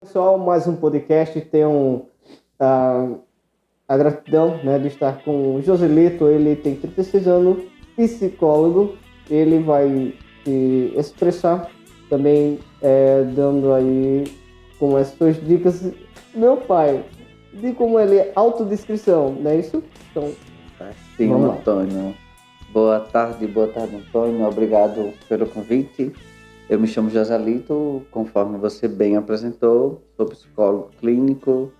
pessoal, mais um podcast. Tenho a gratidão, né, de estar com o Joselito. Ele tem 36 anos, psicólogo. Ele vai se expressar também, dando aí com as suas dicas. Meu pai, de como ele é autodescrição, não é isso? Então, sim, vamos lá. Antônio. Boa tarde, Antônio. Obrigado pelo convite. Eu me chamo Joselito, conforme você bem apresentou. Sou psicólogo clínico,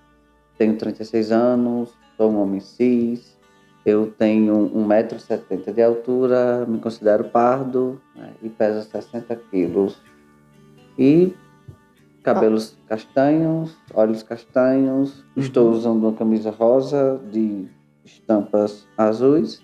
tenho 36 anos, sou um homem cis. Eu tenho 1,70 m de altura, me considero pardo, né, e peso 60 quilos. E cabelos castanhos, olhos castanhos. Estou usando uma camisa rosa de estampas azuis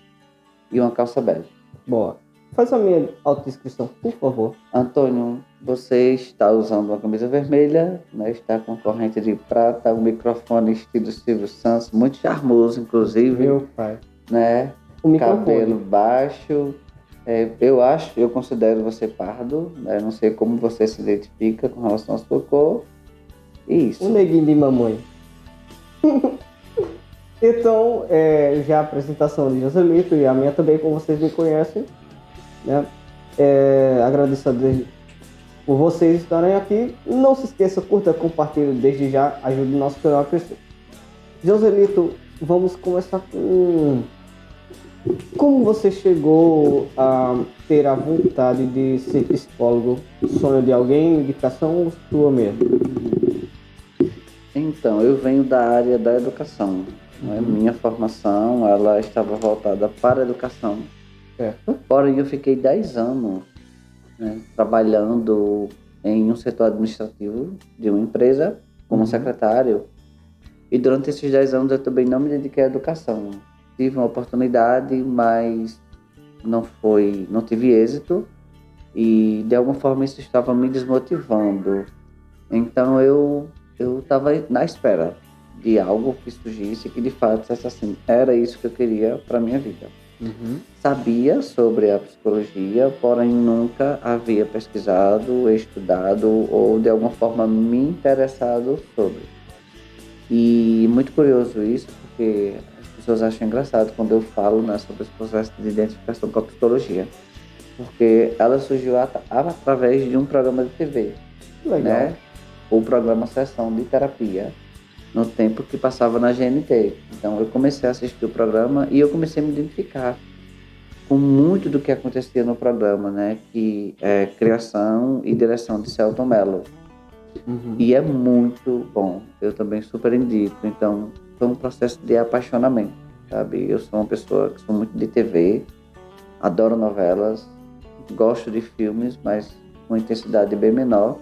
e uma calça bege. Boa. Faz a minha autodescrição, por favor. Antônio, você está usando uma camisa vermelha, né? Está com corrente de prata, um microfone estilo Silvio Santos, muito charmoso, inclusive. Meu pai. Né? O microfone. Cabelo baixo. Eu considero você pardo, né? Não sei como você se identifica com relação à sua cor. Isso. Um neguinho de mamãe. Então, já a apresentação de Joselito e a minha também, como vocês me conhecem, né? Agradeço a Deus por vocês estarem aqui. Não se esqueça, curta, compartilhe desde já, ajude o nosso canal a crescer. Joselito, vamos começar com como você chegou a ter a vontade de ser psicólogo? Sonho de alguém, indicação ou sua mesmo? Então, eu venho da área da educação. Né? Minha formação, ela estava voltada para a educação. Certo. Porém, eu fiquei 10 anos, né, trabalhando em um setor administrativo de uma empresa como secretário. E durante esses 10 anos eu também não me dediquei à educação. Tive uma oportunidade, mas não tive êxito. E de alguma forma isso estava me desmotivando. Então eu estava na espera de algo que surgisse que de fato dissesse assim, era isso que eu queria para minha vida. Sabia sobre a psicologia, porém nunca havia pesquisado, estudado ou de alguma forma me interessado sobre. E muito curioso isso, porque as pessoas acham engraçado quando eu falo, né, sobre esse processo de identificação com a psicologia, porque ela surgiu através de um programa de TV. Legal. Né? O programa Sessão de Terapia, no tempo que passava na GNT. Então eu comecei a assistir o programa e eu comecei a me identificar com muito do que acontecia no programa, né? Que é criação e direção de Selton Mello. E é muito bom, eu também super indico. Então foi um processo de apaixonamento, sabe? Eu sou uma pessoa que sou muito de TV, adoro novelas, gosto de filmes, mas com intensidade bem menor.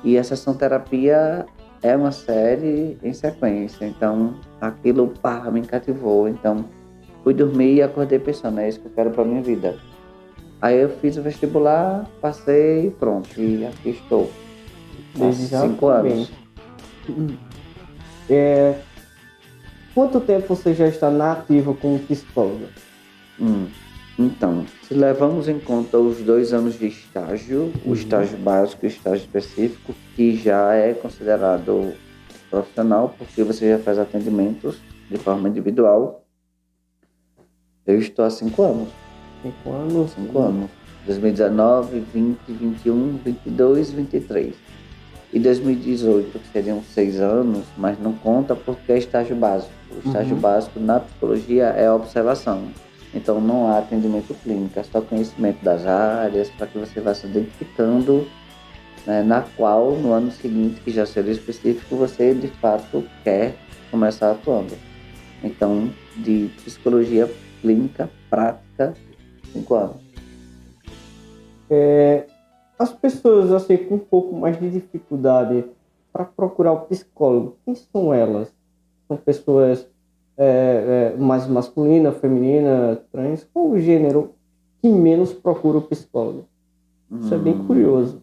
E a Sessão Terapia é uma série em sequência, então aquilo me cativou. Então fui dormir e acordei pensando, é isso que eu quero para minha vida. Aí eu fiz o vestibular, passei, pronto, e aqui estou. Desde já 5 anos. Quanto tempo você já está na ativa como psicóloga? Então, se levamos em conta os 2 anos de estágio, o estágio básico e o estágio específico, que já é considerado profissional, porque você já faz atendimentos de forma individual, eu estou há 5 anos. 5 anos? 5 anos. 2019, 20, 21, 22, 23. E 2018, que seriam 6 anos, mas não conta porque é estágio básico. O estágio básico na psicologia é a observação. Então não há atendimento clínico, é só conhecimento das áreas, para que você vá se identificando, né, na qual no ano seguinte, que já seria específico, você de fato quer começar atuando. Então, de psicologia clínica, prática, 5 anos. As pessoas assim, com um pouco mais de dificuldade para procurar o psicólogo, quem são elas? São pessoas mais masculina, feminina, trans? Qual o gênero que menos procura o psicólogo? Isso é bem curioso.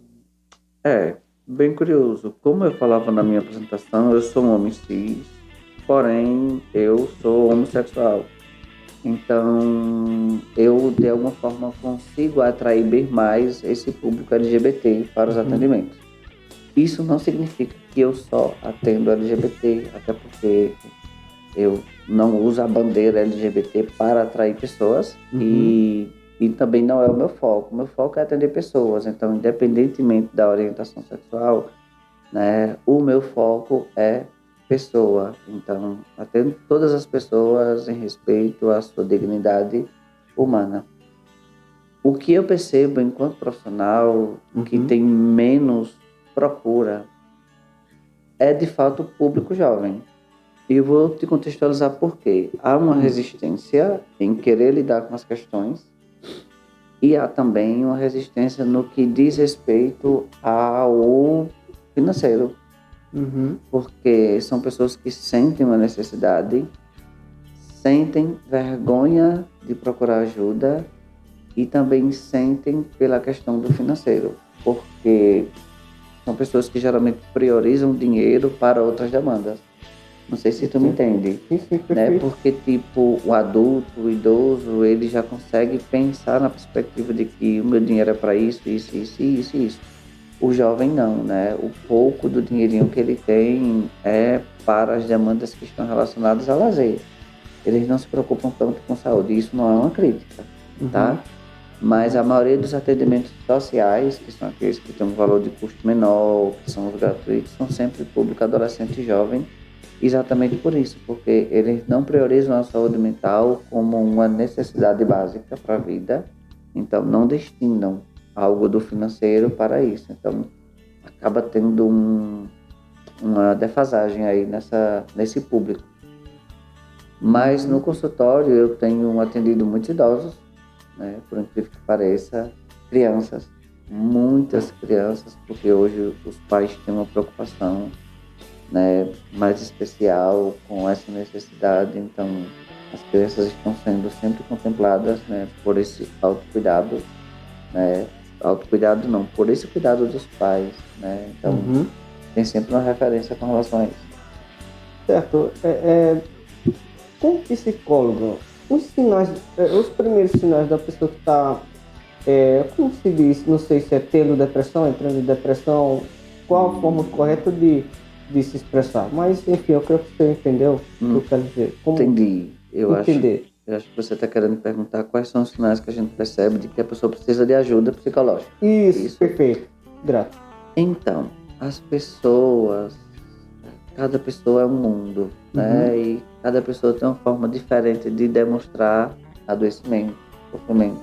Bem curioso. Como eu falava na minha apresentação, eu sou um homem cis, porém eu sou homossexual. Então eu de alguma forma consigo atrair bem mais esse público LGBT para os atendimentos. Isso não significa que eu só atendo LGBT, até porque eu não uso a bandeira LGBT para atrair pessoas e também não é o meu foco. O meu foco é atender pessoas, então, independentemente da orientação sexual, né, o meu foco é pessoa. Então, atendo todas as pessoas em respeito à sua dignidade humana. O que eu percebo enquanto profissional que tem menos procura é, de fato, o público jovem. E eu vou te contextualizar por quê. Há uma resistência em querer lidar com as questões e há também uma resistência no que diz respeito ao financeiro. Porque são pessoas que sentem uma necessidade, sentem vergonha de procurar ajuda e também sentem pela questão do financeiro. Porque são pessoas que geralmente priorizam dinheiro para outras demandas. Não sei se tu me entende, né? Porque, tipo, o adulto, o idoso, ele já consegue pensar na perspectiva de que o meu dinheiro é para isso, isso, isso, isso, isso. O jovem não, né? O pouco do dinheirinho que ele tem é para as demandas que estão relacionadas ao lazer. Eles não se preocupam tanto com saúde. Isso não é uma crítica, tá? Mas a maioria dos atendimentos sociais, que são aqueles que têm um valor de custo menor, que são os gratuitos, são sempre público, adolescente e jovem, exatamente por isso, porque eles não priorizam a saúde mental como uma necessidade básica para a vida, então não destinam algo do financeiro para isso. Então acaba tendo uma defasagem aí nesse público. Mas no consultório eu tenho atendido muitos idosos, né, por incrível que pareça, crianças, muitas crianças, porque hoje os pais têm uma preocupação, né, mais especial com essa necessidade. Então as crianças estão sendo sempre contempladas, né, por esse autocuidado, né, autocuidado não, por esse cuidado dos pais, né, então tem sempre uma referência com relação a isso. Certo. Como psicólogo, os primeiros sinais da pessoa que está, como se diz, não sei se é tendo depressão, entrando em depressão, qual a forma correta de se expressar. Mas, enfim, eu creio que você entendeu o que eu quero dizer. Como Entendi. Eu acho entender? que você está querendo perguntar quais são os sinais que a gente percebe de que a pessoa precisa de ajuda psicológica. Isso. Perfeito. Grato. Então, as pessoas, cada pessoa é um mundo, né? E cada pessoa tem uma forma diferente de demonstrar adoecimento, sofrimento.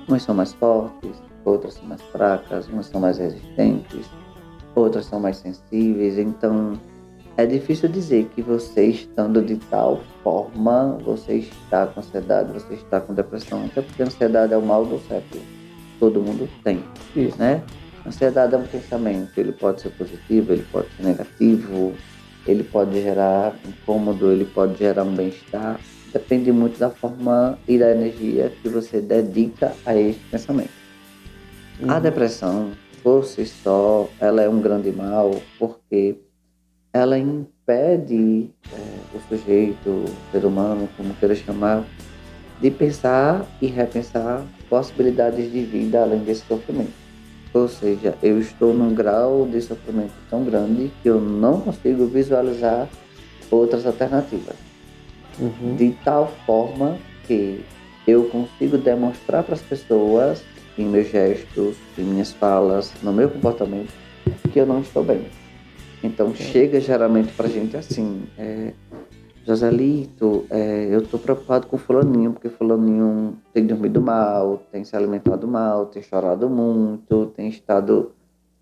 Umas são mais fortes, outras são mais fracas, umas são mais resistentes, outras são mais sensíveis. Então, é difícil dizer que você estando de tal forma, você está com ansiedade, você está com depressão, até porque a ansiedade é o mal do século. Todo mundo tem, né? Ansiedade é um pensamento, ele pode ser positivo, ele pode ser negativo, ele pode gerar incômodo, ele pode gerar um bem-estar. Depende muito da forma e da energia que você dedica a esse pensamento. A depressão, por si só, ela é um grande mal, porque ela impede o sujeito, o ser humano, como queira chamar, de pensar e repensar possibilidades de vida além desse sofrimento. Ou seja, eu estou num grau de sofrimento tão grande que eu não consigo visualizar outras alternativas. De tal forma que eu consigo demonstrar para as pessoas, em meus gestos, em minhas falas, no meu comportamento, que eu não estou bem. Então chega geralmente pra gente assim, Joselito, eu tô preocupado com fulaninho, porque fulaninho tem dormido mal, tem se alimentado mal, tem chorado muito, tem estado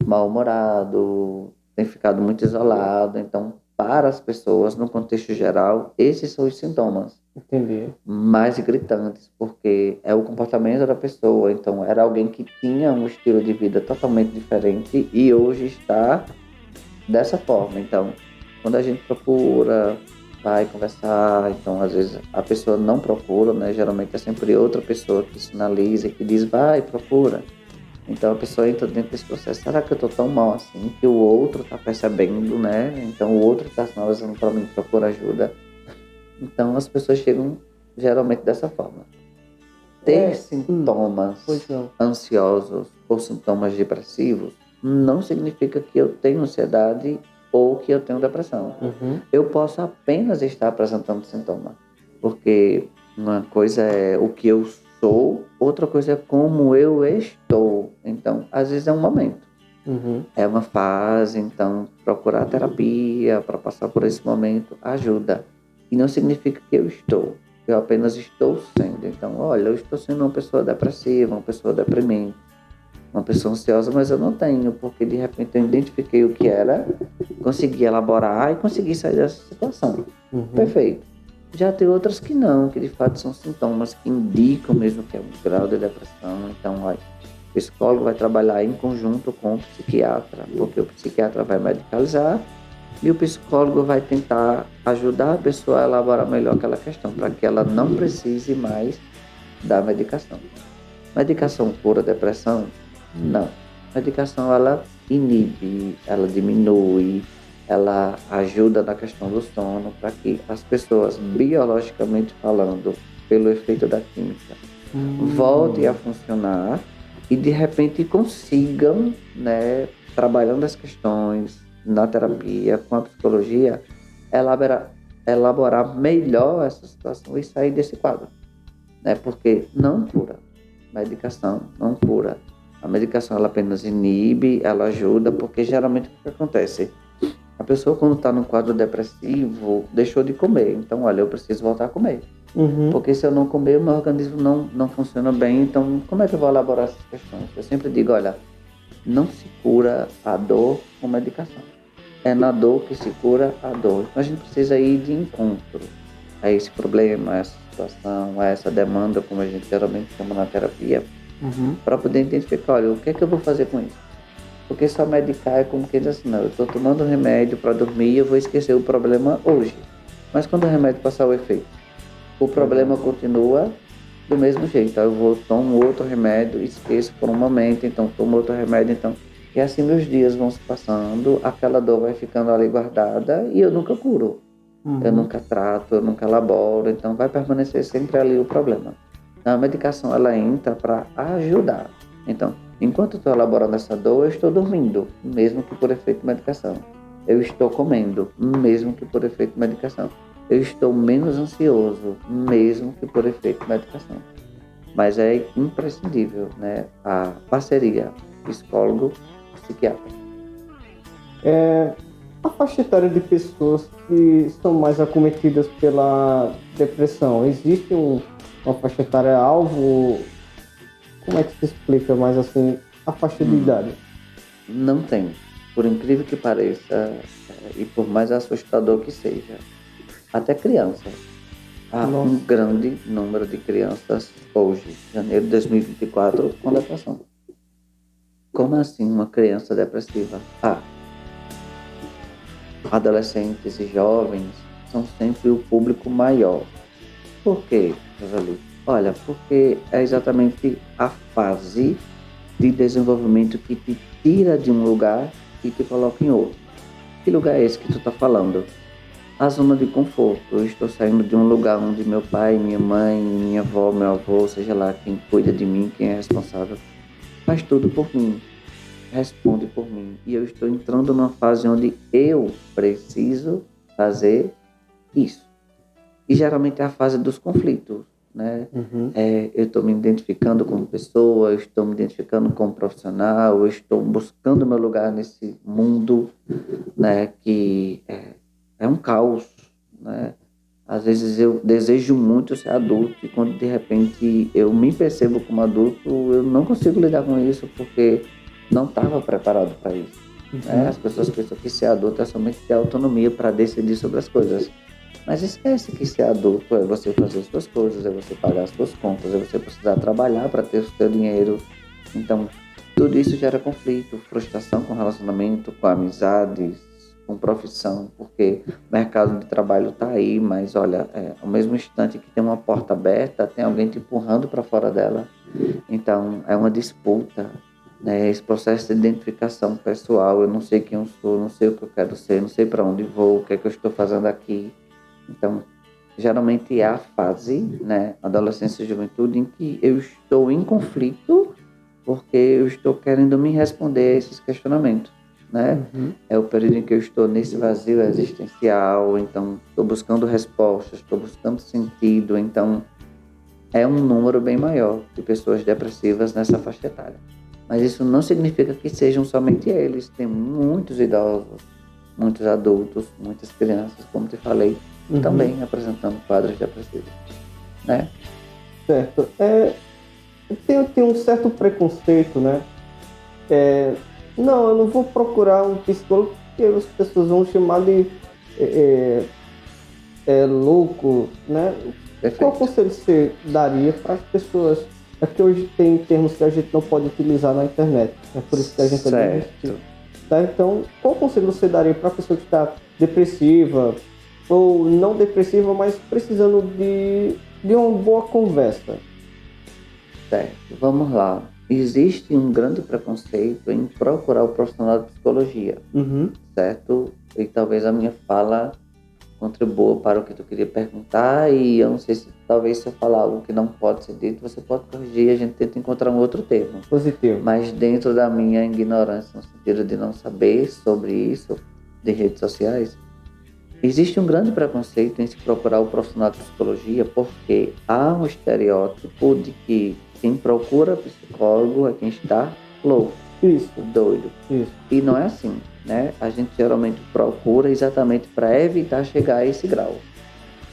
mal-humorado, tem ficado muito isolado. Então, para as pessoas, no contexto geral, esses são os sintomas. Entendi. Mais gritantes, porque é o comportamento da pessoa. Então, era alguém que tinha um estilo de vida totalmente diferente e hoje está dessa forma. Então, quando a gente procura, vai conversar, então às vezes a pessoa não procura, né? Geralmente é sempre outra pessoa que sinaliza, que diz, vai, procura. Então a pessoa entra dentro desse processo, será que eu tô tão mal assim que o outro tá percebendo, né? Então o outro tá sinalizando para mim, procura ajuda. Então as pessoas chegam geralmente dessa forma. Ter sintomas ansiosos ou sintomas depressivos não significa que eu tenho ansiedade ou que eu tenho depressão. Eu posso apenas estar apresentando sintoma, porque uma coisa é o que eu sou, outra coisa é como eu estou. Então, às vezes é um momento, é uma fase, então procurar terapia para passar por esse momento ajuda. E não significa que eu apenas estou sendo. Então, olha, eu estou sendo uma pessoa depressiva, uma pessoa deprimente, uma pessoa ansiosa, mas eu não tenho, porque de repente eu identifiquei o que era, consegui elaborar e consegui sair dessa situação. Perfeito. Já tem outras que não, que de fato são sintomas que indicam mesmo que é um grau de depressão. Então, olha, o psicólogo vai trabalhar em conjunto com o psiquiatra, porque o psiquiatra vai medicalizar e o psicólogo vai tentar ajudar a pessoa a elaborar melhor aquela questão, para que ela não precise mais da medicação. Medicação cura a depressão? Não. Medicação, ela inibe, ela diminui, ela ajuda na questão do sono, para que as pessoas, biologicamente falando, pelo efeito da química, voltem a funcionar e de repente consigam, né, trabalhando as questões na terapia, com a psicologia, elaborar melhor essa situação e sair desse quadro, né? Porque não cura. Medicação não cura. A medicação ela apenas inibe, ela ajuda, porque geralmente o que acontece? A pessoa, quando está num quadro depressivo, deixou de comer. Então, olha, eu preciso voltar a comer. Porque se eu não comer, o meu organismo não funciona bem. Então, como é que eu vou elaborar essas questões? Eu sempre digo, olha, não se cura a dor com medicação. É na dor que se cura a dor. Então, a gente precisa ir de encontro a esse problema, a essa situação, a essa demanda, como a gente geralmente chama na terapia, para poder identificar, olha, o que é que eu vou fazer com isso? Porque só medicar é como quem diz assim, não, eu estou tomando remédio para dormir e eu vou esquecer o problema hoje. Mas quando o remédio passar o efeito, o problema continua do mesmo jeito. Então, tomo outro remédio, esqueço por um momento, então tomo outro remédio, então... E assim meus dias vão se passando, aquela dor vai ficando ali guardada e eu nunca curo. Eu nunca trato, eu nunca elaboro, então vai permanecer sempre ali o problema. Então, a medicação, ela entra para ajudar. Então, enquanto eu estou elaborando essa dor, eu estou dormindo, mesmo que por efeito de medicação. Eu estou comendo, mesmo que por efeito de medicação. Eu estou menos ansioso, mesmo que por efeito de medicação. Mas é imprescindível, né, a parceria psicólogo-psiquiatra. A faixa etária de pessoas que são mais acometidas pela depressão, existe uma faixa etária alvo? Como é que se explica mais assim a faixa de idade? Não tem. Por incrível que pareça, e por mais assustador que seja, até crianças. Há um grande número de crianças hoje, janeiro de 2024, com depressão. Como assim uma criança depressiva? Adolescentes e jovens são sempre o público maior. Por quê, Rosalie? Olha, porque é exatamente a fase de desenvolvimento que te tira de um lugar e te coloca em outro. Que lugar é esse que tu está falando? A zona de conforto. Eu estou saindo de um lugar onde meu pai, minha mãe, minha avó, meu avô, seja lá quem cuida de mim, quem é responsável, faz tudo por mim, responde por mim. E eu estou entrando numa fase onde eu preciso fazer isso. E geralmente é a fase dos conflitos, né? Eu estou me identificando como pessoa, eu estou me identificando como profissional, eu estou buscando meu lugar nesse mundo, né, que é um caos, né? Às vezes eu desejo muito ser adulto e quando de repente eu me percebo como adulto, eu não consigo lidar com isso porque não estava preparado para isso. Né? As pessoas pensam que ser adulto é somente ter autonomia para decidir sobre as coisas. Mas esquece que ser adulto é você fazer as suas coisas, é você pagar as suas contas, é você precisar trabalhar para ter o seu dinheiro. Então, tudo isso gera conflito, frustração com relacionamento, com amizades, com profissão, porque o mercado de trabalho está aí, mas olha, ao mesmo instante que tem uma porta aberta, tem alguém te empurrando para fora dela. Então, é uma disputa, né? Esse processo de identificação pessoal, eu não sei quem eu sou, não sei o que eu quero ser, não sei para onde vou, o que é que eu estou fazendo aqui. Então, geralmente é a fase, né, adolescência e juventude, em que eu estou em conflito porque eu estou querendo me responder a esses questionamentos. né? Uhum. É o período em que eu estou nesse vazio existencial, então estou buscando respostas, estou buscando sentido, então é um número bem maior de pessoas depressivas nessa faixa etária. Mas isso não significa que sejam somente eles, tem muitos idosos, muitos adultos, muitas crianças, como te falei, Uhum. também apresentando quadros depressivos, né? Certo. Tem um certo preconceito, né? Não, eu não vou procurar um psicólogo porque as pessoas vão chamar de louco, né? Qual Perfeito. conselho você daria para as pessoas? É que hoje tem termos que a gente não pode utilizar na internet. É por isso que a gente é bem restrito. Tá? Então, qual conselho você daria para a pessoa que está depressiva ou não depressiva, mas precisando de uma boa conversa? Certo, vamos lá. Existe um grande preconceito em procurar o profissional de psicologia, Uhum. certo? E talvez a minha fala contribua para o que tu queria perguntar, e eu não sei se talvez se eu falar algo que não pode ser dito, você pode corrigir e a gente tenta encontrar um outro termo. Positivo. Mas dentro da minha ignorância, no sentido de não saber sobre isso, de redes sociais, existe um grande preconceito em se procurar o profissional de psicologia porque há um estereótipo de que quem procura psicólogo é quem está louco, Isso. doido. Isso. E não é assim, né? A gente geralmente procura exatamente para evitar chegar a esse grau.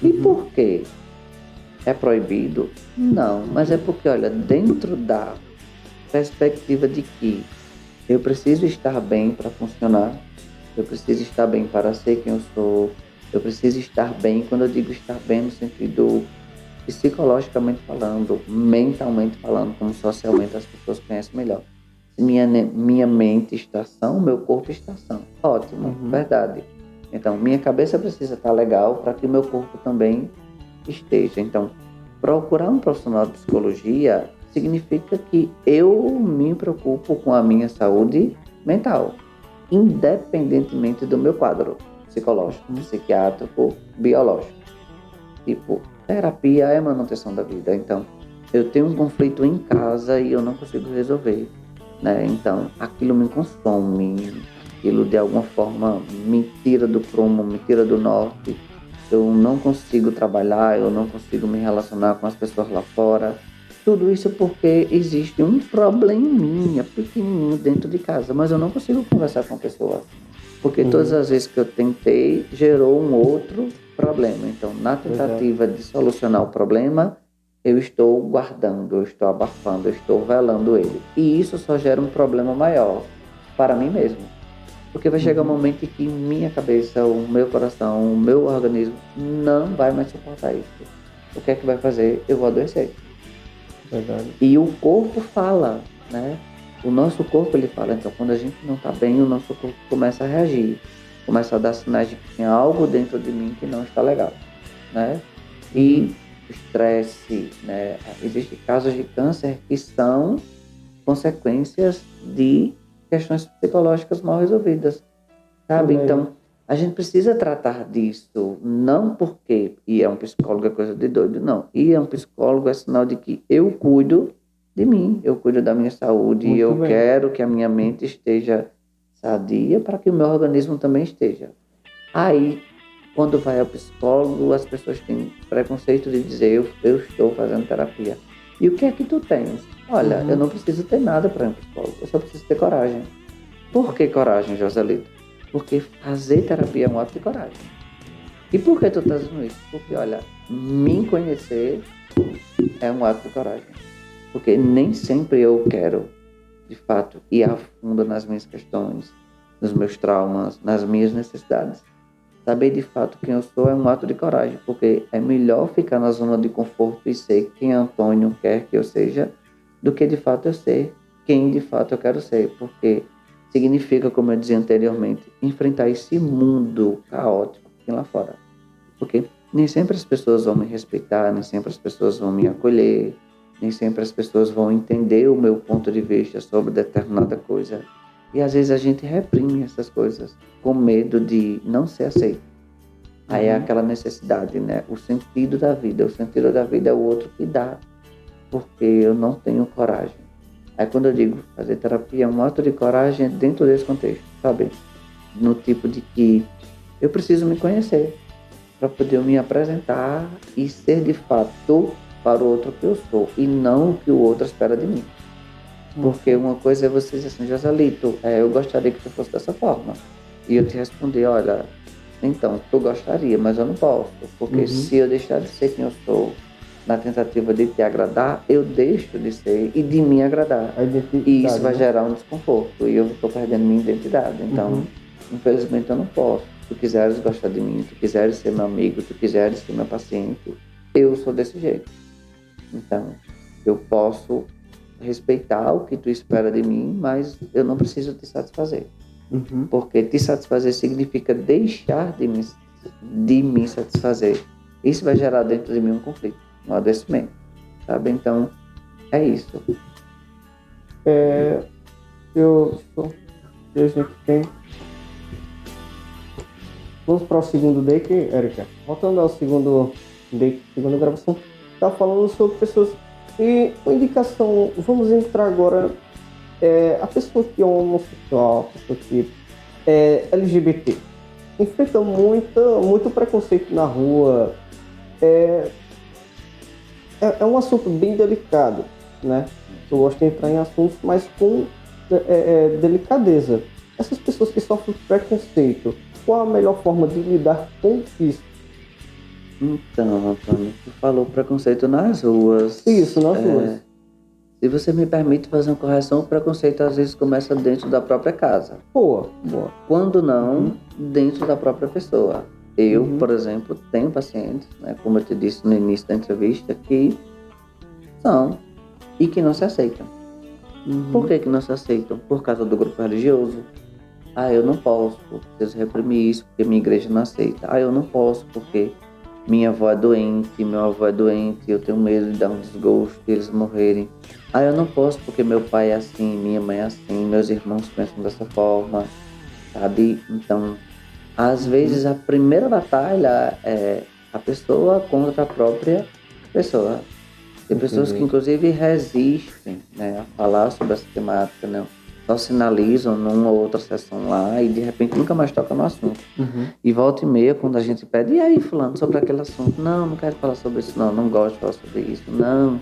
E por quê? É proibido? Não, mas é porque, olha, dentro da perspectiva de que eu preciso estar bem para funcionar, eu preciso estar bem para ser quem eu sou, eu preciso estar bem, quando eu digo estar bem no sentido psicologicamente falando, mentalmente falando, como socialmente as pessoas conhecem melhor. Se minha mente está sã, meu corpo está sã. Ótimo, verdade. Então, minha cabeça precisa estar legal para que o meu corpo também esteja. Então, procurar um profissional de psicologia significa que eu me preocupo com a minha saúde mental, independentemente do meu quadro psicológico, psiquiátrico, biológico. Tipo, terapia é manutenção da vida. Então, eu tenho um conflito em casa e eu não consigo resolver, né? Então, aquilo me consome, aquilo de alguma forma me tira do prumo, me tira do norte. Eu não consigo trabalhar, eu não consigo me relacionar com as pessoas lá fora. Tudo isso porque existe um probleminha pequenininho dentro de casa, mas eu não consigo conversar com a pessoa. Porque todas as vezes que eu tentei, gerou um outro problema. Então, na tentativa de solucionar o problema, eu estou guardando, eu estou abafando, eu estou velando ele. E isso só gera um problema maior para mim mesmo. Porque vai chegar um momento em que minha cabeça, o meu coração, o meu organismo não vai mais suportar isso. O que é que vai fazer? Eu vou adoecer. Verdade. E o corpo fala, né? O nosso corpo, ele fala. Então, quando a gente não está bem, o nosso corpo começa a reagir. Começa a dar sinais de que tem algo dentro de mim que não está legal, né? E o estresse, né? Existem casos de câncer que são consequências de questões psicológicas mal resolvidas, sabe? Então, a gente precisa tratar disso, não porque ir a um psicólogo é coisa de doido, não. Ir a um psicólogo é sinal de que eu cuido de mim, eu cuido da minha saúde, e eu quero que a minha mente esteja sadia para que o meu organismo também esteja. Aí, quando vai ao psicólogo, as pessoas têm preconceito de dizer eu estou fazendo terapia. E o que é que tu tens? Olha, eu não preciso ter nada para ir ao psicólogo, eu só preciso ter coragem. Por que coragem, Joselito? Porque fazer terapia é um ato de coragem. E por que tu estás dizendo isso? Porque, olha, me conhecer é um ato de coragem. Porque nem sempre eu quero, de fato, ir a fundo nas minhas questões, nos meus traumas, nas minhas necessidades. Saber de fato quem eu sou é um ato de coragem, porque é melhor ficar na zona de conforto e ser quem Antônio quer que eu seja, do que de fato eu ser quem de fato eu quero ser. Porque significa, como eu dizia anteriormente, enfrentar esse mundo caótico que tem lá fora. Porque nem sempre as pessoas vão me respeitar, nem sempre as pessoas vão me acolher, nem sempre as pessoas vão entender o meu ponto de vista sobre determinada coisa. E às vezes a gente reprime essas coisas com medo de não ser aceito. Aí é aquela necessidade, né? O sentido da vida. O sentido da vida é o outro que dá, porque eu não tenho coragem. Aí quando eu digo fazer terapia, é um ato de coragem dentro desse contexto, sabe? No tipo de que eu preciso me conhecer para poder me apresentar e ser de fato para o outro que eu sou e não o que o outro espera de mim. Porque uma coisa é você dizer assim, Joselito, eu gostaria que tu fosse dessa forma. E eu te responder, olha, então, tu gostaria, mas eu não posso. Porque se eu deixar de ser quem eu sou na tentativa de te agradar, eu deixo de ser e de me agradar. E isso vai gerar um desconforto. E eu estou perdendo minha identidade. Então, infelizmente, eu não posso. Se tu quiseres gostar de mim, tu quiseres ser meu amigo, tu quiseres ser meu paciente, eu sou desse jeito. Então, eu posso respeitar o que tu espera de mim, mas eu não preciso te satisfazer. Porque te satisfazer significa deixar de me satisfazer. Isso vai gerar dentro de mim um conflito, um adoecimento, sabe? Então, é isso. A gente tem... Vamos para o segundo take, Érica. Voltando ao segundo take, segunda gravação, tá falando sobre pessoas e uma indicação. Vamos entrar agora. A pessoa que é homossexual, a pessoa que é LGBT, enfrenta muito preconceito na rua. É um assunto bem delicado, né? Eu gosto de entrar em assuntos, mas com delicadeza. Essas pessoas que sofrem preconceito, qual a melhor forma de lidar com isso? Então, Antônio, tu falou preconceito nas ruas. Isso, nas ruas. Se você me permite fazer uma correção, o preconceito às vezes começa dentro da própria casa. Boa. Quando não, dentro da própria pessoa. Eu, por exemplo, tenho pacientes, né, como eu te disse no início da entrevista, que são e que não se aceitam. Por que não se aceitam? Por causa do grupo religioso. Eu não posso, preciso reprimir isso porque minha igreja não aceita. Eu não posso porque minha avó é doente, meu avô é doente, eu tenho medo de dar um desgosto, de eles morrerem. Eu não posso porque meu pai é assim, minha mãe é assim, meus irmãos pensam dessa forma, sabe? Então, às vezes a primeira batalha é a pessoa contra a própria pessoa. Tem pessoas que inclusive resistem, né, a falar sobre essa temática, né? Só sinalizam numa ou outra sessão lá e de repente nunca mais toca no assunto. E volta e meia, quando a gente pede, e aí fulano, sobre aquele assunto? Não quero falar sobre isso, não gosto de falar sobre isso, não.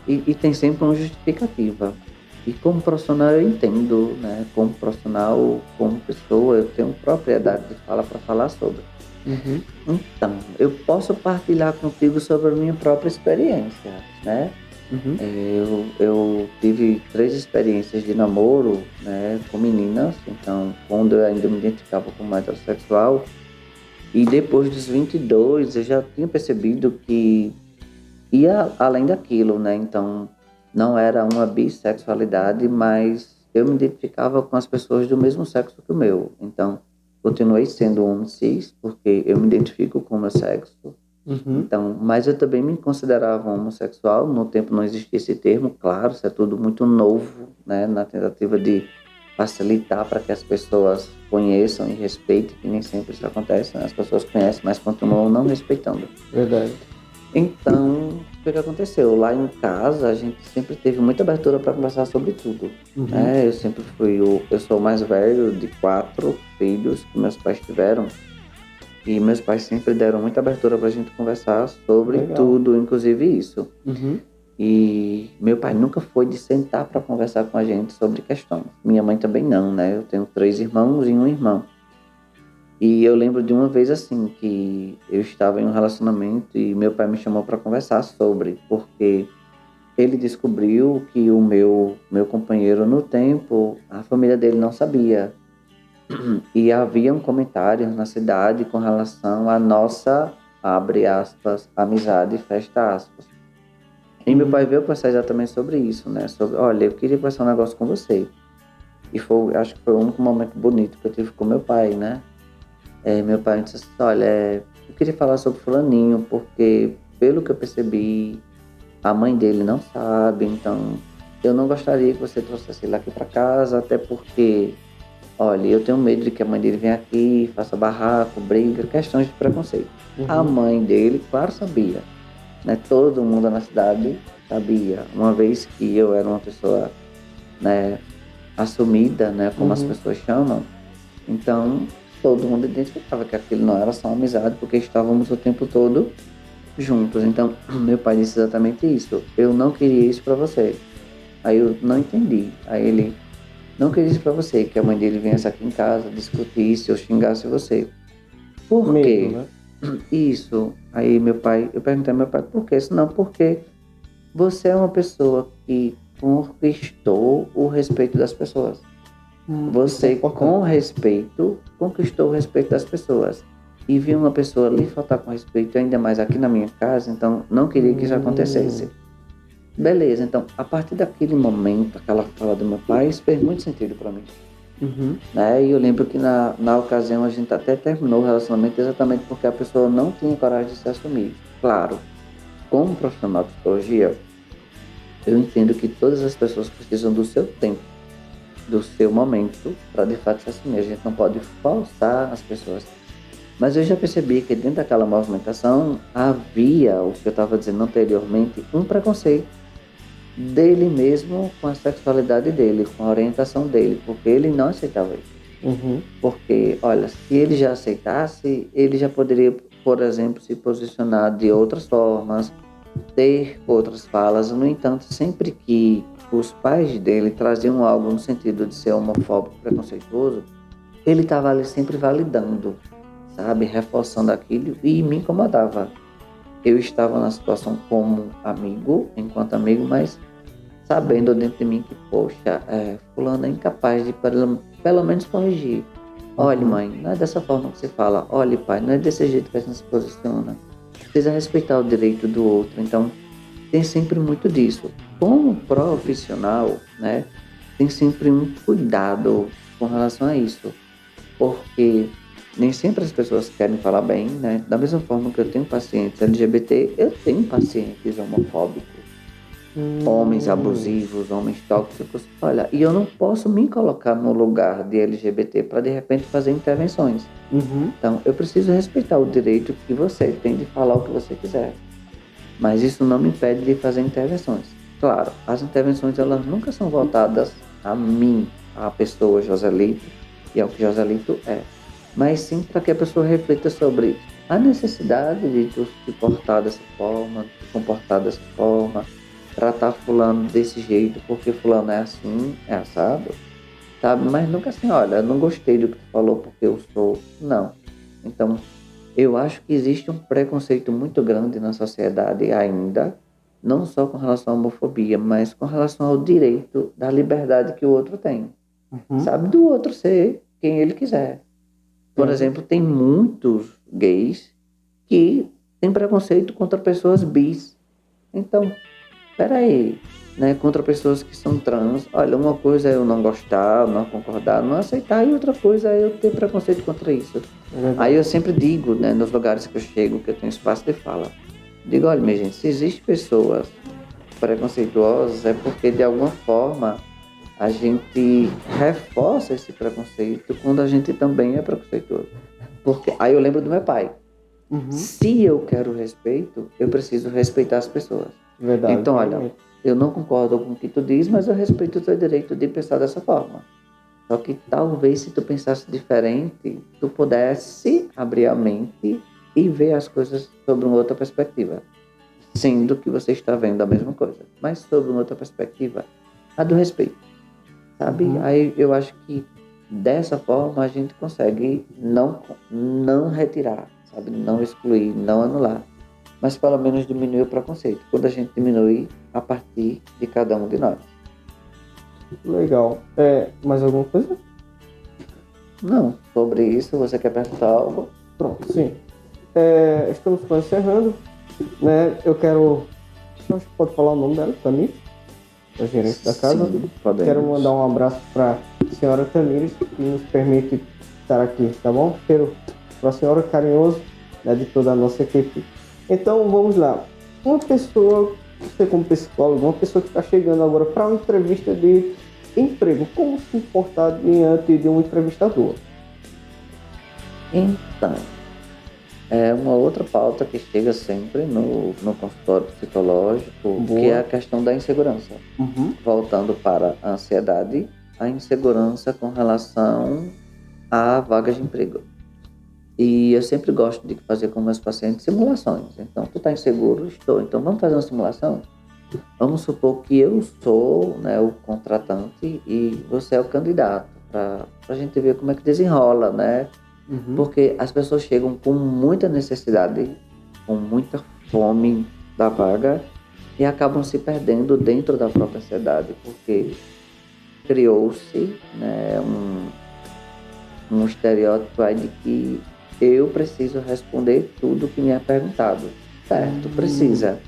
E tem sempre uma justificativa. E como profissional eu entendo, né? Como profissional, como pessoa, eu tenho propriedade de fala para falar sobre. Então, eu posso partilhar contigo sobre a minha própria experiência, né? Eu tive 3 experiências de namoro, né, com meninas. Então, quando eu ainda me identificava como heterossexual, e depois dos 22 eu já tinha percebido que ia além daquilo, né? Então, não era uma bissexualidade, mas eu me identificava com as pessoas do mesmo sexo que o meu. Então, continuei sendo um cis, porque eu me identifico com o meu sexo. Então, mas eu também me considerava homossexual. No tempo não existia esse termo, claro, isso é tudo muito novo, né? Na tentativa de facilitar para que as pessoas conheçam e respeitem, que nem sempre isso acontece, né? As pessoas conhecem, mas continuam não respeitando. Verdade. Então, o que aconteceu? Lá em casa, a gente sempre teve muita abertura para conversar sobre tudo. Né? Eu sempre eu sou o mais velho de 4 filhos que meus pais tiveram. E meus pais sempre deram muita abertura pra gente conversar sobre tudo, inclusive isso. E meu pai nunca foi de sentar para conversar com a gente sobre questões. Minha mãe também não, né? Eu tenho 3 irmãos e um irmão. E eu lembro de uma vez assim, que eu estava em um relacionamento e meu pai me chamou para conversar sobre, porque ele descobriu que o meu companheiro no tempo, a família dele não sabia. E havia um comentário na cidade com relação à nossa, abre aspas, amizade, fecha aspas. E meu pai veio conversar exatamente sobre isso, né? Sobre, olha, eu queria conversar um negócio com você. E acho que foi o único momento bonito que eu tive com meu pai, né? Meu pai disse assim, olha, eu queria falar sobre fulaninho, porque pelo que eu percebi, a mãe dele não sabe, então eu não gostaria que você trouxesse ele aqui para casa, até porque... Olha, eu tenho medo de que a mãe dele venha aqui, faça barraco, briga, questões de preconceito. A mãe dele, claro, sabia. Né? Todo mundo na cidade sabia. Uma vez que eu era uma pessoa né, assumida, né, como as Uhum. pessoas chamam. Então, todo mundo identificava que aquilo não era só uma amizade, porque estávamos o tempo todo juntos. Então, meu pai disse exatamente isso. Eu não queria isso para você. Aí eu não entendi. Aí ele não queria isso para você, que a mãe dele viesse aqui em casa, discutisse ou xingasse você. Por Medo, quê? né? Isso. Aí eu perguntei ao meu pai, por quê? Isso não, porque você é uma pessoa que conquistou o respeito das pessoas. Isso é Você, importante. com respeito, conquistou o respeito das pessoas. E vi uma pessoa lhe faltar com respeito, ainda mais aqui na minha casa, então não queria que isso acontecesse. Beleza, então, a partir daquele momento, aquela fala do meu pai, isso fez muito sentido para mim. Uhum. Né? E eu lembro que na ocasião a gente até terminou o relacionamento exatamente porque a pessoa não tinha coragem de se assumir. Claro, como profissional de psicologia, eu entendo que todas as pessoas precisam do seu tempo, do seu momento, para de fato se assumir. A gente não pode forçar as pessoas. Mas eu já percebi que dentro daquela movimentação havia, o que eu estava dizendo anteriormente, um preconceito dele mesmo com a sexualidade dele, com a orientação dele, porque ele não aceitava isso. Uhum. Porque, olha, se ele já aceitasse, ele já poderia, por exemplo, se posicionar de outras formas, ter outras falas. No entanto, sempre que os pais dele traziam algo no sentido de ser homofóbico, preconceituoso, ele estava ali sempre validando, sabe, reforçando aquilo e me incomodava. Eu estava na situação como amigo, enquanto amigo, mas sabendo dentro de mim que, poxa, fulano é incapaz de pelo menos corrigir. Olha, mãe, não é dessa forma que se fala. Olha, pai, não é desse jeito que a gente se posiciona. Precisa respeitar o direito do outro. Então, tem sempre muito disso. Como profissional, né, tem sempre um cuidado com relação a isso. Porque nem sempre as pessoas querem falar bem, né? Da mesma forma que eu tenho pacientes LGBT, eu tenho pacientes homofóbicos, homens abusivos, homens tóxicos. Olha, e eu não posso me colocar no lugar de LGBT para de repente fazer intervenções. Uhum. Então, eu preciso respeitar o direito que você tem de falar o que você quiser. Mas isso não me impede de fazer intervenções. Claro, as intervenções elas nunca são voltadas a mim, a pessoa Joselito e ao que Joselito é. Mas sim para que a pessoa reflita sobre a necessidade de tu se portar dessa forma, de se comportar dessa forma, tratar fulano desse jeito, porque fulano é assim, é assado, sabe? Mas nunca assim, olha, eu não gostei do que tu falou porque eu sou. Não. Então, eu acho que existe um preconceito muito grande na sociedade ainda, não só com relação à homofobia, mas com relação ao direito da liberdade que o outro tem. Uhum. Sabe? Do outro ser quem ele quiser. Por exemplo, tem muitos gays que têm preconceito contra pessoas bis. Então, peraí, né? Contra pessoas que são trans. Olha, uma coisa é eu não gostar, não concordar, não aceitar, e outra coisa é eu ter preconceito contra isso. Aí eu sempre digo, né, nos lugares que eu chego, que eu tenho espaço de fala, digo, olha, minha gente, se existem pessoas preconceituosas, é porque de alguma forma a gente reforça esse preconceito quando a gente também é preconceituoso. Porque aí eu lembro do meu pai. Uhum. Se eu quero respeito, eu preciso respeitar as pessoas. Verdade. Então, olha, realmente. eu não concordo com o que tu diz, mas eu respeito o teu direito de pensar dessa forma. Só que talvez se tu pensasse diferente, tu pudesse abrir a mente e ver as coisas sobre uma outra perspectiva. Sendo que você está vendo a mesma coisa, mas sobre uma outra perspectiva, a do respeito, sabe? Uhum. Aí eu acho que dessa forma a gente consegue não retirar, sabe? Não excluir, não anular, mas pelo menos diminuir o preconceito. Quando a gente diminui a partir de cada um de nós. Legal. Mais alguma coisa? Não, sobre isso você quer perguntar algo? Pronto, sim. Estamos quase encerrando, né? Eu quero... Acho que pode falar o nome dela, Tamires, a gerente da casa. Sim, podemos. Quero mandar um abraço para a senhora Tamires, que nos permite estar aqui, tá bom? Cheiro para a senhora carinhoso, né, de toda a nossa equipe. Então, vamos lá. Uma pessoa, você como psicólogo, uma pessoa que está chegando agora para uma entrevista de emprego, como se comportar diante de um entrevistador? Então, É uma outra pauta que chega sempre no consultório psicológico, Boa. que é a questão da insegurança. Uhum. Voltando para a ansiedade, a insegurança com relação a vagas de emprego. E eu sempre gosto de fazer com meus pacientes simulações. Então, tu está inseguro? Estou. Então, vamos fazer uma simulação? Vamos supor que eu sou, né, o contratante e você é o candidato, para a gente ver como é que desenrola, né? Uhum. Porque as pessoas chegam com muita necessidade, com muita fome da vaga e acabam se perdendo dentro da própria ansiedade, porque criou-se, né, um estereótipo aí de que eu preciso responder tudo que me é perguntado. Certo, precisa,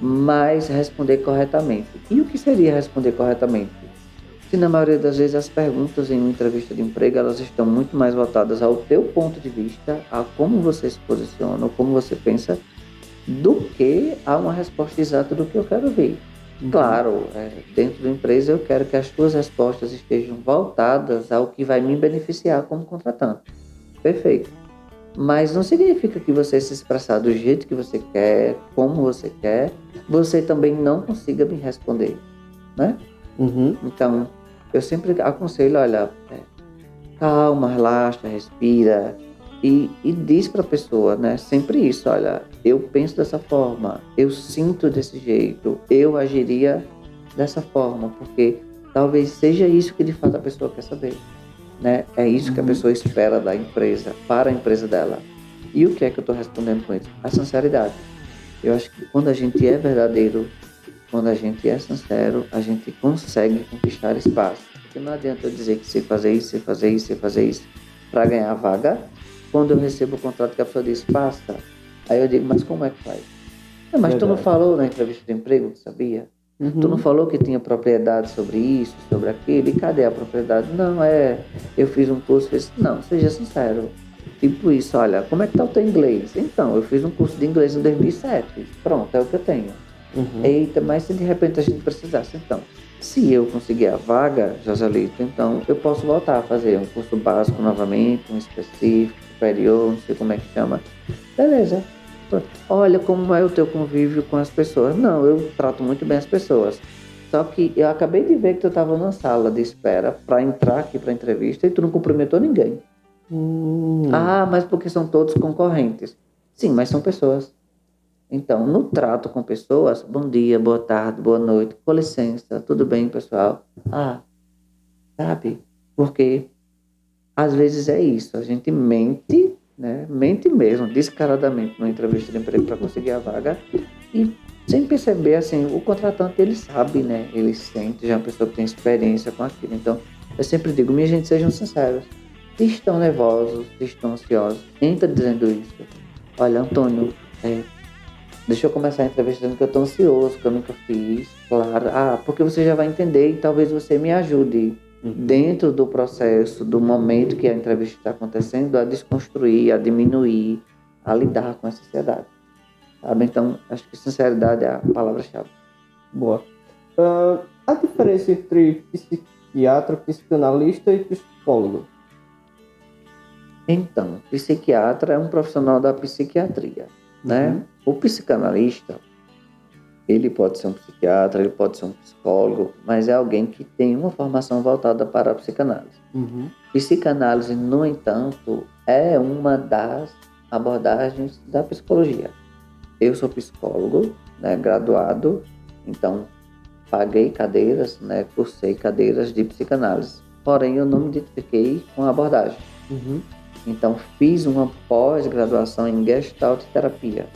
mas responder corretamente. E o que seria responder corretamente? Se na maioria das vezes as perguntas em uma entrevista de emprego, elas estão muito mais voltadas ao teu ponto de vista, a como você se posiciona, como você pensa, do que a uma resposta exata do que eu quero ver. Claro, dentro da empresa eu quero que as tuas respostas estejam voltadas ao que vai me beneficiar como contratante. Perfeito. Mas não significa que você se expressar do jeito que você quer, como você quer, você também não consiga me responder, né? Uhum. Então, eu sempre aconselho, olha, calma, relaxa, respira e diz para a pessoa, né? Sempre isso, olha, eu penso dessa forma, eu sinto desse jeito, eu agiria dessa forma, porque talvez seja isso que de fato a pessoa quer saber, né? É isso que a pessoa espera da empresa, para a empresa dela. E o que é que eu estou respondendo com isso? A sinceridade. Eu acho que quando a gente é verdadeiro, quando a gente é sincero, a gente consegue conquistar espaço. Porque não adianta eu dizer que sei fazer isso, sei fazer isso, sei fazer isso para ganhar a vaga. Quando eu recebo o contrato que a pessoa diz, faça. Aí eu digo, mas como é que faz? Não, mas tu não falou na entrevista de emprego que sabia? Tu não falou que tinha propriedade sobre isso, sobre aquilo? E cadê a propriedade? Não, eu fiz um curso, não, seja sincero. Tipo isso, olha, como é que tá o teu inglês? Então, eu fiz um curso de inglês em 2007. Pronto, é o que eu tenho. Eita, mas se de repente a gente precisasse, então, se eu conseguir a vaga, Joselito, então eu posso voltar a fazer um curso básico novamente, um específico, superior, não sei como é que chama. Beleza. Olha como é o teu convívio com as pessoas. Não, eu trato muito bem as pessoas. Só que eu acabei de ver que tu estava na sala de espera para entrar aqui para a entrevista e tu não cumprimentou ninguém. Ah, mas porque são todos concorrentes. Sim, mas são pessoas. Então, no trato com pessoas, bom dia, boa tarde, boa noite, com licença, tudo bem, pessoal? Ah, sabe? Porque às vezes é isso, a gente mente, né? Mente mesmo, descaradamente, numa entrevista de emprego para conseguir a vaga e sem perceber, assim, o contratante ele sabe, né? Ele sente, já é uma pessoa que tem experiência com aquilo. Então, eu sempre digo, minha gente, sejam sinceros. Se estão nervosos, se estão ansiosos, entra dizendo isso. Olha, Antônio, deixa eu começar a entrevista dizendo que eu estou ansioso, que eu nunca fiz, claro. Ah, porque você já vai entender e talvez você me ajude dentro do processo, do momento que a entrevista está acontecendo, a desconstruir, a diminuir, a lidar com essa ansiedade. Sabe? Então, acho que sinceridade é a palavra-chave. Boa. A diferença entre psiquiatra, psicanalista e psicólogo? Então, psiquiatra é um profissional da psiquiatria, né? O psicanalista, ele pode ser um psiquiatra, ele pode ser um psicólogo, mas é alguém que tem uma formação voltada para a psicanálise. Psicanálise, no entanto, é uma das abordagens da psicologia. Eu sou psicólogo, né, graduado, então paguei cadeiras, né, cursei cadeiras de psicanálise. Porém, eu não me identifiquei com a abordagem. Então, fiz uma pós-graduação em Gestalt terapia.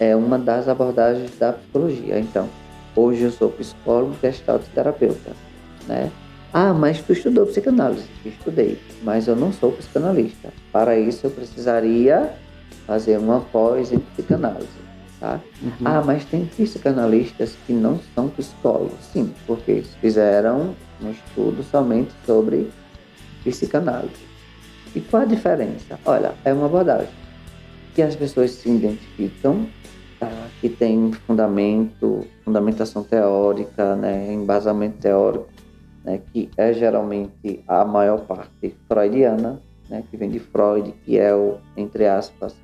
É uma das abordagens da psicologia. Então, hoje eu sou psicólogo Gestalt terapeuta, né? Ah, mas tu estudou psicanálise? Estudei, mas eu não sou psicanalista. Para isso, eu precisaria fazer uma pós em psicanálise, tá? Ah, mas tem psicanalistas que não são psicólogos. Sim, porque eles fizeram um estudo somente sobre psicanálise. E qual a diferença? Olha, é uma abordagem que as pessoas se identificam, tá? Que tem fundamentação teórica, né? Embasamento teórico, né? Que é geralmente a maior parte freudiana, né? Que vem de Freud, que é o, entre aspas,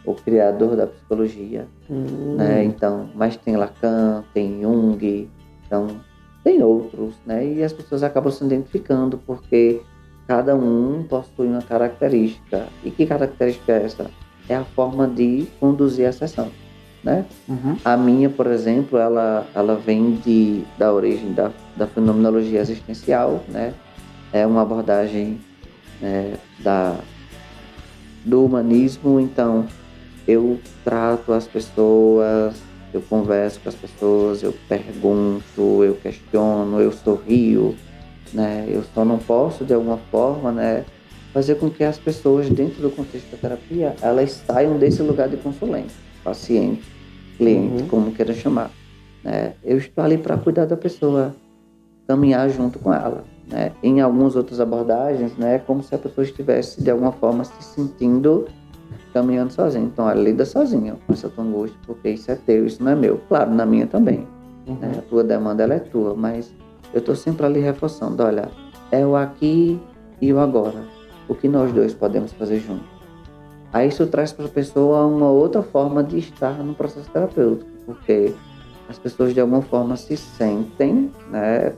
o criador da psicologia, né? Então, mas tem Lacan, tem Jung, então tem outros, né? E as pessoas acabam se identificando porque cada um possui uma característica. E que característica é essa? É a forma de conduzir a sessão, né? A minha, por exemplo, ela vem da origem da fenomenologia existencial, né? É uma abordagem, né, do humanismo. Então, eu trato as pessoas, eu converso com as pessoas, eu pergunto, eu questiono, eu sorrio, né? Eu só não posso, de alguma forma, né, fazer com que as pessoas, dentro do contexto da terapia, elas saiam desse lugar de consulente, paciente, cliente, como queiram chamar, né? Eu estou ali para cuidar da pessoa, caminhar junto com ela, né? Em algumas outras abordagens, né, é como se a pessoa estivesse, de alguma forma, se sentindo caminhando sozinho. Então, ela lida sozinha com essa tua angústia, porque isso é teu, isso não é meu. Claro, na minha também. Né? A tua demanda, ela é tua, mas eu estou sempre ali reforçando, olha, é o aqui e o agora. O que nós dois podemos fazer juntos. Aí isso traz para a pessoa uma outra forma de estar no processo terapêutico, porque as pessoas, de alguma forma, se sentem, né,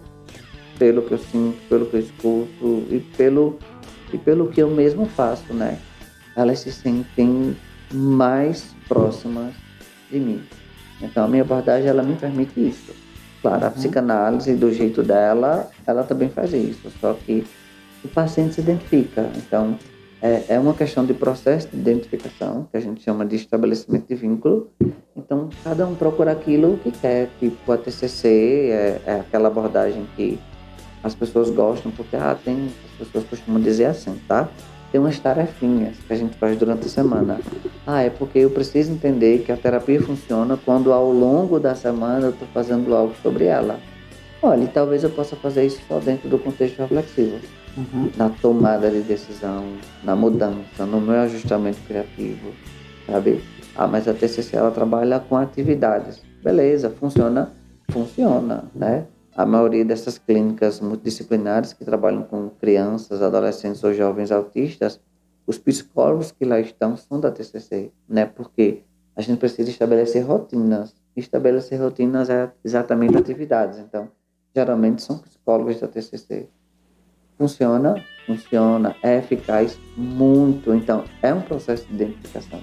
pelo que eu sinto, pelo que eu escuto e pelo que eu mesmo faço, né? Elas se sentem mais próximas de mim. Então, a minha abordagem, ela me permite isso. Claro, a psicanálise, do jeito dela, ela também faz isso, só que o paciente se identifica. Então, é uma questão de processo de identificação, que a gente chama de estabelecimento de vínculo. Então, cada um procura aquilo que quer. Tipo, a TCC é aquela abordagem que as pessoas gostam, porque as pessoas costumam dizer assim, tá? Tem umas tarefinhas que a gente faz durante a semana. É porque eu preciso entender que a terapia funciona quando ao longo da semana eu estou fazendo algo sobre ela. Olha, e talvez eu possa fazer isso só dentro do contexto reflexivo. Na tomada de decisão, na mudança, no meu ajustamento criativo, sabe? Mas a TCC, ela trabalha com atividades. Beleza, funciona, né? A maioria dessas clínicas multidisciplinares que trabalham com crianças, adolescentes ou jovens autistas, os psicólogos que lá estão são da TCC, né? Porque a gente precisa estabelecer rotinas. Estabelecer rotinas é exatamente atividades. Então, geralmente são psicólogos da TCC. Funciona, é eficaz muito. Então, é um processo de identificação,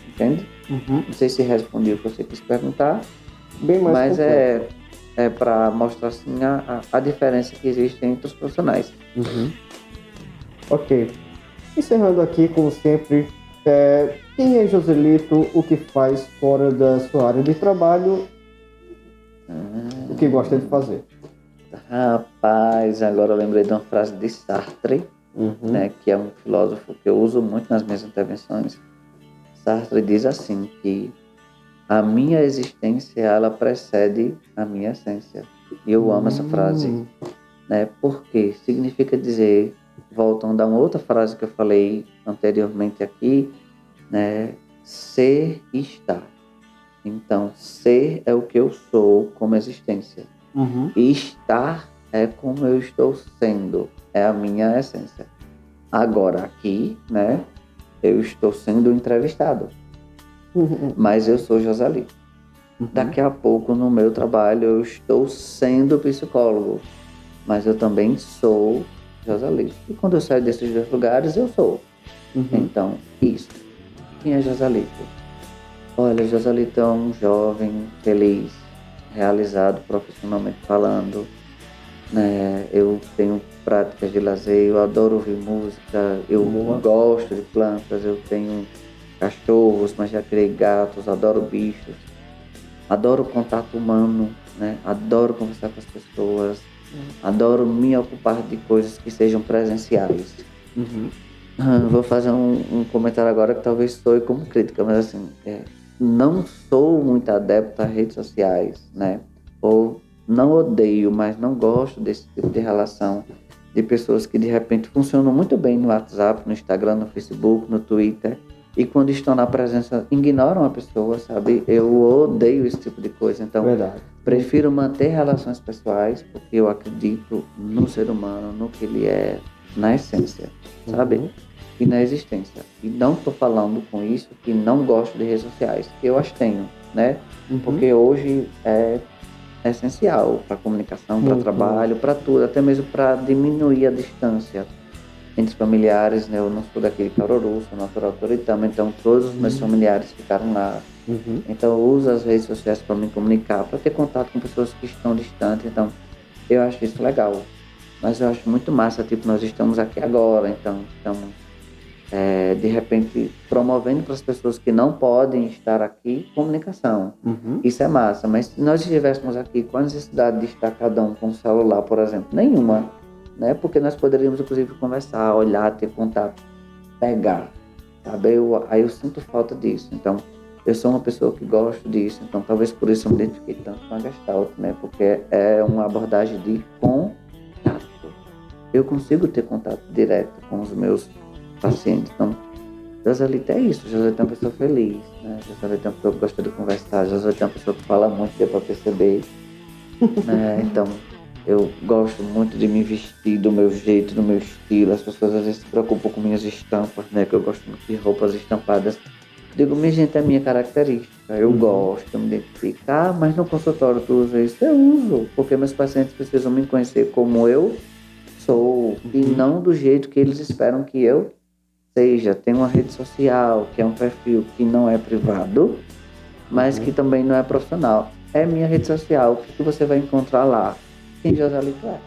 entende? Não sei se respondi o que você quis perguntar, Bem mais mas completo. é para mostrar assim a diferença que existe entre os profissionais. Ok. Encerrando aqui, como sempre, quem é Joselito, o que faz fora da sua área de trabalho, o que gosta de fazer? Rapaz, agora eu lembrei de uma frase de Sartre, né, que é um filósofo que eu uso muito nas minhas intervenções. Sartre diz assim, que a minha existência, ela precede a minha essência. E eu amo essa frase, né, porque significa dizer, voltando a uma outra frase que eu falei anteriormente aqui, né, ser e estar. Então, ser é o que eu sou como existência. E estar é como eu estou sendo, é a minha essência. Agora, aqui, né, eu estou sendo entrevistado, mas eu sou Joselito. Daqui a pouco, no meu trabalho, eu estou sendo psicólogo, mas eu também sou Joselito. E quando eu saio desses dois lugares, eu sou. Então, isso. Quem é Joselito? Olha, Joselito é um jovem feliz, realizado profissionalmente falando, né? Eu tenho práticas de lazer, eu adoro ouvir música, eu gosto de plantas, eu tenho cachorros, mas já criei gatos, adoro bichos, adoro o contato humano, né? Adoro conversar com as pessoas, adoro me ocupar de coisas que sejam presenciais. Vou fazer um comentário agora que talvez soe como crítica, mas assim, não sou muito adepto a redes sociais, né? Ou não odeio, mas não gosto desse tipo de relação de pessoas que de repente funcionam muito bem no WhatsApp, no Instagram, no Facebook, no Twitter, e quando estão na presença ignoram a pessoa, sabe? Eu odeio esse tipo de coisa. Então, prefiro manter relações pessoais, porque eu acredito no ser humano, no que ele é, na essência, sabe? e na existência. E não estou falando com isso que não gosto de redes sociais. Eu as tenho, né? Porque hoje é essencial para comunicação, para trabalho, para tudo, até mesmo para diminuir a distância entre familiares, né? Eu não sou daqui de Caruru, sou natural de Toritama, então todos os meus familiares ficaram lá. Então eu uso as redes sociais para me comunicar, para ter contato com pessoas que estão distantes, então eu acho isso legal. Mas eu acho muito massa, tipo, nós estamos aqui agora, então estamos, de repente, promovendo para as pessoas que não podem estar aqui, comunicação. Isso é massa, mas se nós estivéssemos aqui com a necessidade de estar cada um com o celular, por exemplo, nenhuma, né? Porque nós poderíamos, inclusive, conversar, olhar, ter contato, pegar, sabe? Aí eu sinto falta disso, então eu sou uma pessoa que gosto disso, então talvez por isso eu me identifiquei tanto com a Gestalt, né? Porque é uma abordagem de contato. Eu consigo ter contato direto com os meus pacientes. Então, Joselito é isso. Joselito é uma pessoa feliz, né? Joselito é uma pessoa que gosta de conversar. Joselito é uma pessoa que fala muito, deu para perceber. Né? Então, eu gosto muito de me vestir do meu jeito, do meu estilo. As pessoas às vezes se preocupam com minhas estampas, né? Que eu gosto muito de roupas estampadas. Digo, minha gente, é a minha característica. Eu gosto, eu me identifico. Ah, mas no consultório tu usa isso? Eu uso, porque meus pacientes precisam me conhecer como eu sou e não do jeito que eles esperam que eu seja. Tem uma rede social, que é um perfil que não é privado, mas que também não é profissional. É minha rede social. O que você vai encontrar lá? Quem Joselito é?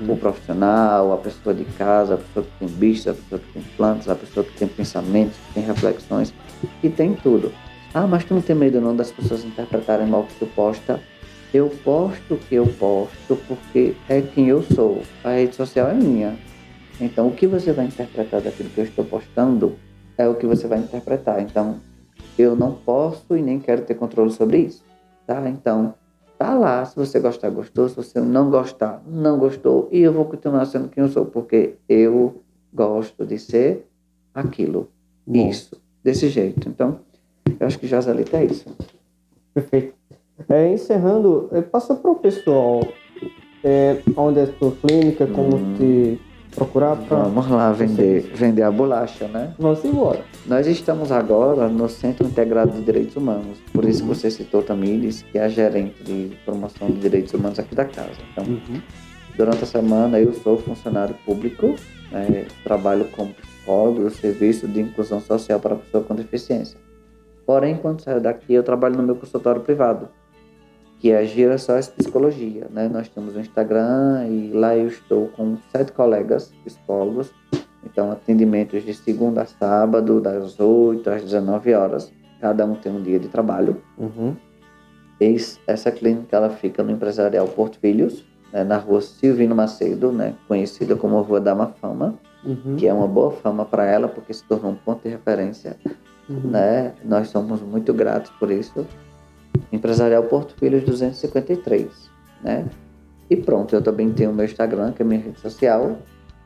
O profissional, a pessoa de casa, a pessoa que tem bichos, a pessoa que tem plantas, a pessoa que tem pensamentos, que tem reflexões, que tem tudo. Ah, mas tu não tem medo não das pessoas interpretarem mal o que tu posta? Eu posto o que eu posto porque é quem eu sou. A rede social é minha. Então, o que você vai interpretar daquilo que eu estou postando é o que você vai interpretar. Então, eu não posso e nem quero ter controle sobre isso, tá? Então, tá lá. Se você gostar, gostou. Se você não gostar, não gostou. E eu vou continuar sendo quem eu sou, porque eu gosto de ser aquilo. Isso. Desse jeito. Então, eu acho que Joselito é isso. Perfeito. Encerrando, passa para o pessoal onde é a sua clínica, como te procurar para... Vamos lá vender a bolacha, né? Vamos embora. Nós estamos agora no Centro Integrado de Direitos Humanos, por isso que você citou Tamires, que é a gerente de promoção de direitos humanos aqui da casa. Então, durante a semana eu sou funcionário público, trabalho como psicólogo do Serviço de Inclusão Social para a Pessoa com Deficiência. Porém, quando saio daqui, eu trabalho no meu consultório privado, que é Girassóis Psicologia, né? Nós temos um Instagram e lá eu estou com 7 colegas psicólogos. Então, atendimentos de segunda a sábado, das 8 às 19 horas. Cada um tem um dia de trabalho. Essa clínica ela fica no Empresarial Porto Filhos, né? Na rua Silvino Macedo, né? Conhecida como Rua da Má Fama, que é uma boa fama para ela, porque se tornou um ponto de referência. Né? Nós somos muito gratos por isso. Empresarial Porto Filhos 253, né? E pronto, eu também tenho o meu Instagram, que é minha rede social,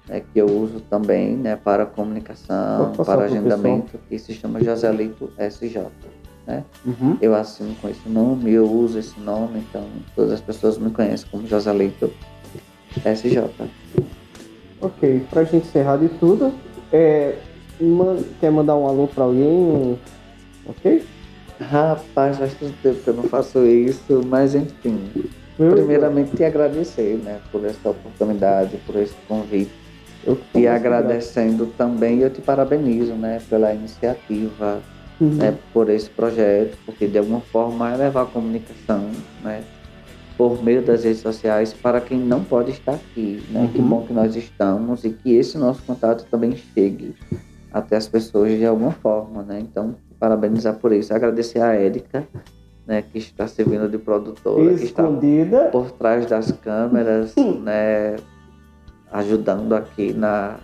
né, que eu uso também, né, para comunicação, para agendamento, que se chama Joselito SJ, né? Eu assino com esse nome, eu uso esse nome, então todas as pessoas me conhecem como Joselito SJ. Ok, pra gente encerrar de tudo, quer mandar um alô para alguém? Ok? Rapaz, faz tanto tempo que eu não faço isso, mas enfim. Primeiramente, te agradecer, né, por essa oportunidade, por esse convite. E agradecendo também, eu te parabenizo, né, pela iniciativa, né, por esse projeto, porque de alguma forma é levar a comunicação, né, por meio das redes sociais para quem não pode estar aqui, né? Que bom que nós estamos e que esse nosso contato também chegue até as pessoas de alguma forma, né? Então, parabenizar por isso. Agradecer a Érica, né, que está servindo de produtora, escondida, que está por trás das câmeras, né, ajudando aqui na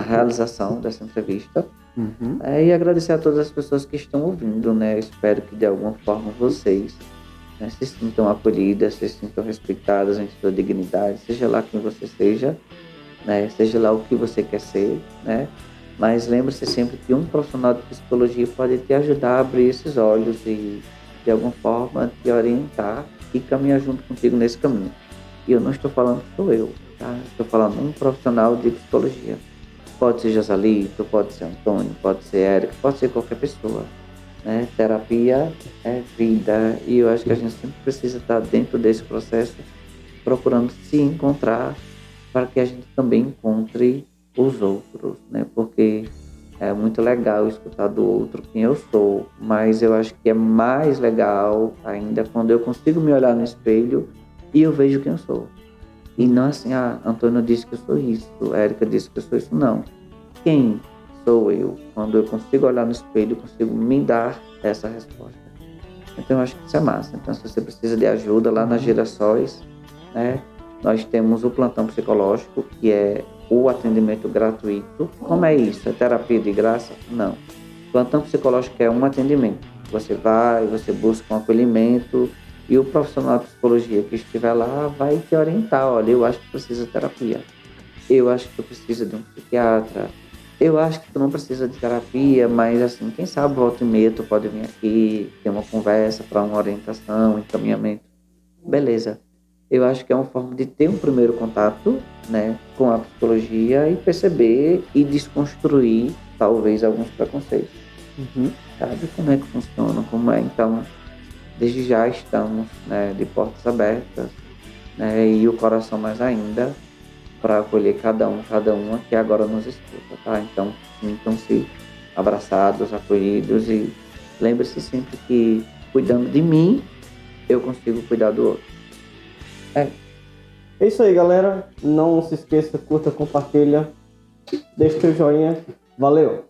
realização dessa entrevista. E agradecer a todas as pessoas que estão ouvindo, né? Espero que de alguma forma vocês, né, se sintam acolhidas, se sintam respeitadas em sua dignidade, seja lá quem você seja, né, seja lá o que você quer ser, né? Mas lembre-se sempre que um profissional de psicologia pode te ajudar a abrir esses olhos e, de alguma forma, te orientar e caminhar junto contigo nesse caminho. E eu não estou falando que sou eu, tá? Estou falando um profissional de psicologia. Pode ser Josalito, pode ser Antônio, pode ser Érico, pode ser qualquer pessoa, né? Terapia é vida e eu acho que a gente sempre precisa estar dentro desse processo procurando se encontrar para que a gente também encontre os outros, né? Porque é muito legal escutar do outro quem eu sou, mas eu acho que é mais legal ainda quando eu consigo me olhar no espelho e eu vejo quem eu sou. E não assim, Antônio disse que eu sou isso, Érica disse que eu sou isso, não. Quem sou eu? Quando eu consigo olhar no espelho, eu consigo me dar essa resposta. Então eu acho que isso é massa. Então se você precisa de ajuda lá nas Girassóis, né? Nós temos o plantão psicológico, que é o atendimento gratuito. Como é isso? É terapia de graça? Não. Plantão psicológico é um atendimento. Você vai, você busca um acolhimento e o profissional de psicologia que estiver lá vai te orientar. Olha, eu acho que precisa de terapia. Eu acho que tu precisa de um psiquiatra. Eu acho que tu não precisa de terapia, mas assim, quem sabe volta e meia tu pode vir aqui, ter uma conversa para uma orientação, um encaminhamento. Beleza. Eu acho que é uma forma de ter um primeiro contato, né, com a psicologia e perceber e desconstruir, talvez, alguns preconceitos. Sabe como é que funciona, como é. Então, desde já estamos, né, de portas abertas, né, e o coração mais ainda para acolher cada uma que agora nos escuta, tá? Então, sintam-se abraçados, acolhidos e lembre-se sempre que cuidando de mim, eu consigo cuidar do outro. É isso aí, galera. Não se esqueça, curta, compartilha, deixa o seu joinha. Valeu!